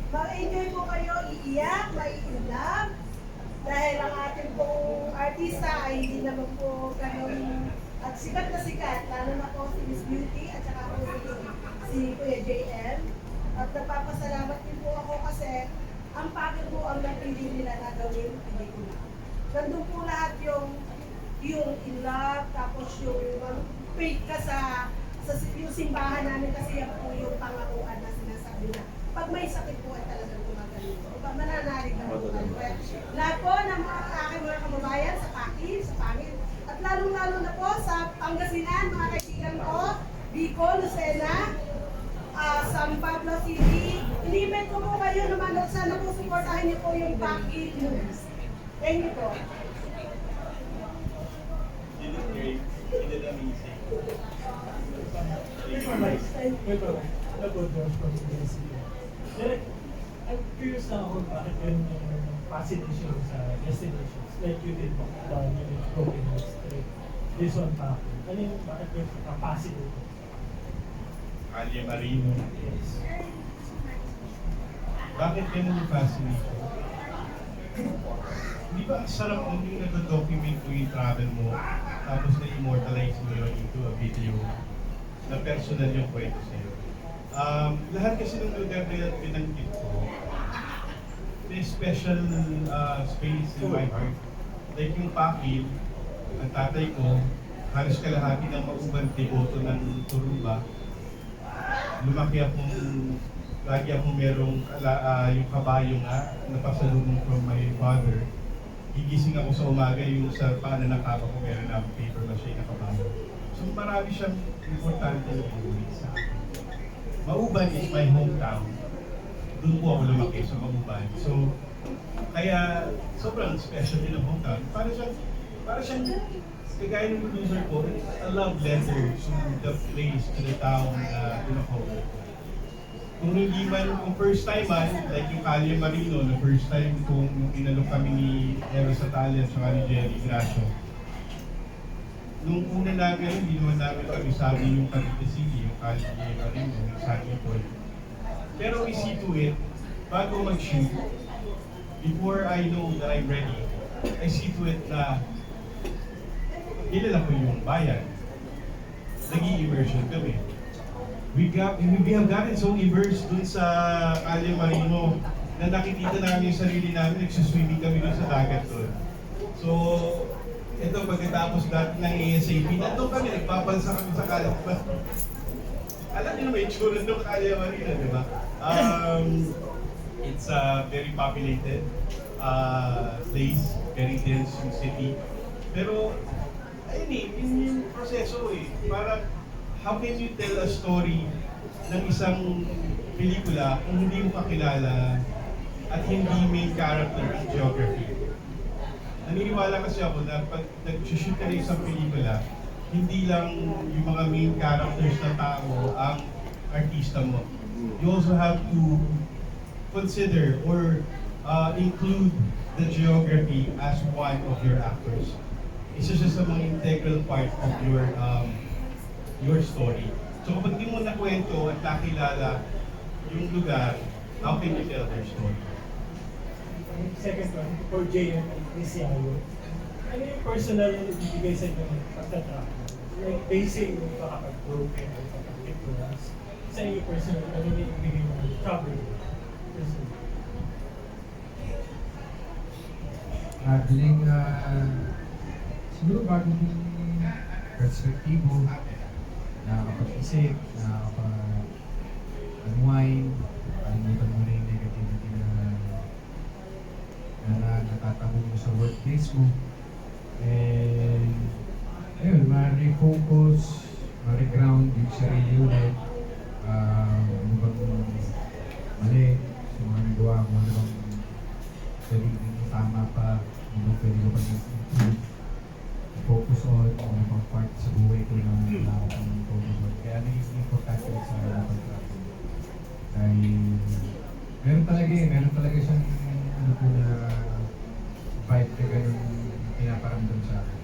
Mag-enjoy po kayo, iiyak, maiinlove. Dahil ang ating pong artista ay hindi naman po ganun at sikat na sikat, lalo na po si Miss Beauty at saka po si Kuya JM. At nagpapasalamat din po ako kasi ang pakit po ang napili nila na gawin, pelikula. Nandun po lahat yung in love, tapos yung faith ka sa yung simbahan namin kasi yan po yung pangakuan na sinasabi na pag may sakit po ay talagang gumagaling po. Pag mananalig na po. Lahat po ng mga aking mga kababayan sa Pakis, sa Pangil, at lalong-lalo na po sa Pangasinan, mga kaibigan ko, Bicol, Lucena, San Pablo City. Inimit ko po kayo na manood. Sana po supportahan niyo po yung Pakis News. Thank you po. You did great. You did amazing. Direk, I'm curious na ako bakit yun yung fascination sa destinations. Like you did down yung Broken Hill Street. This one pa. Ano yung bakit yung fascination? Calle Marino. Yes. Bakit ganun yung fascination? Di ba ang sarap kung yung nag-document mo yung travel mo, tapos na-immortalize mo yun into a video na personal yung kwento sa'yo. Lahat kasi ng lugar na binanggit ko, may special space in my heart. Like yung Pakil, ang tatay ko, halos kalahati ng maubang deboto ng Turumba. Lumaki akong, lagi akong merong yung kabayo nga, napasalubong from my father. Gigising ako sa umaga, yung sa pananakapa ko meron na paper mache na kabayo. So marami siyang importante na inulit sa akin. Mauban is my hometown. Doon po ako lumaki sa Mauban. So, kaya sobrang special din ang hometown. Para siyang kagaya ng producer ko, a love letter to the place, to the town na pinako. Kung hindi man, kung first time man, like yung Calle Marino, na first time kung inalok kami ni Eros Atalia at saka ni Jerry Gracio. Nung una namin, hindi naman namin kami-sabi yung Cavite City, yung Calle Marino, yung San Ipol. Pero we see to it, bago mag-shoot, before I know that I'm ready, I see to it na kilala ko yung bayan. Nag-i-immersion kami. We have gotten so immersed dun sa Calle Marino na nakikita namin yung sarili namin, nagsuswimming kami dun sa dagat dun. So, ito pagkatapos dati ng ASAP, nandun kami, nagpapansa kami sa Calle Marino. Alam niyo naman yung tsura ng Calle Marino, di ba? It's a very populated place, very dense yung city. Pero, ayun eh, yun yung proseso eh. Parang, how can you tell a story ng isang pelikula kung hindi mo kakilala at hindi main character ang geography? Naniniwala kasi ako na pag nag-shoot ka ng isang pelikula, hindi lang yung mga main characters na tao ang artista mo. You also have to consider or include the geography as one of your actors. Isa siya sa mga integral part of your story. So kapag di mo nakwento at nakilala yung lugar, how can you tell their story? Second one, for JM and Cristiano. Ano yung personal na ibigay sa inyo ng pagtatrack? Like, basing yung pakapag-broken or pakapag-influence. Sa inyo personal, ano yung ibigay mo ng travel? Personal. Feeling, siguro bagong perspektibo, nakakapag-isip, nakakapag-unwind, kalimutan mo na yung negativity na natatamo mo sa workplace mo. And, ayun, ma-refocus, ma-reground yung sarili ulit. Ano bang mali, sa mga nagawa mo, ano bang sarili tama pa, ano pwede ko pa improve. Focus on ano bang part sa buhay ko na wala akong tulungan. Kaya ano yung importante sa pag-travel. Dahil meron talaga siyang ano po na vibe na ganun pinaparamdam sa akin.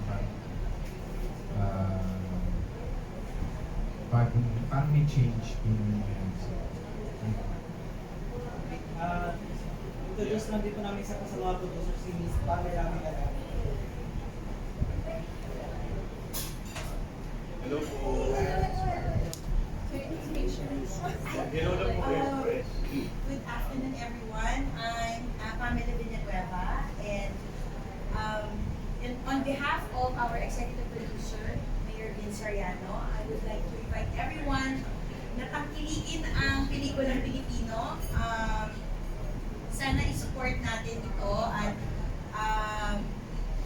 Parang may change yung Introduce lang din po namin isa po sa mga producer si Miss Pamela Migala. Hello po. Hello na po kayo, Express. Good afternoon, everyone. I'm Pamela Villanueva, and on behalf of our executive producer, Mayor Vin Soriano, I would like to invite everyone na tangkilikin ang pelikulang Pilipino. Sana i-support natin ito at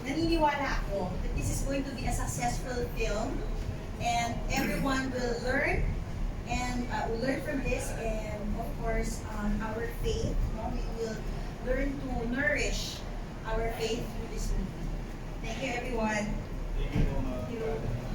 naniniwala ako that this is going to be a successful film and everyone will learn and will learn from this, and of course our faith, we will learn to nourish our faith through this movie. Thank you, everyone. Thank you po, Thank you.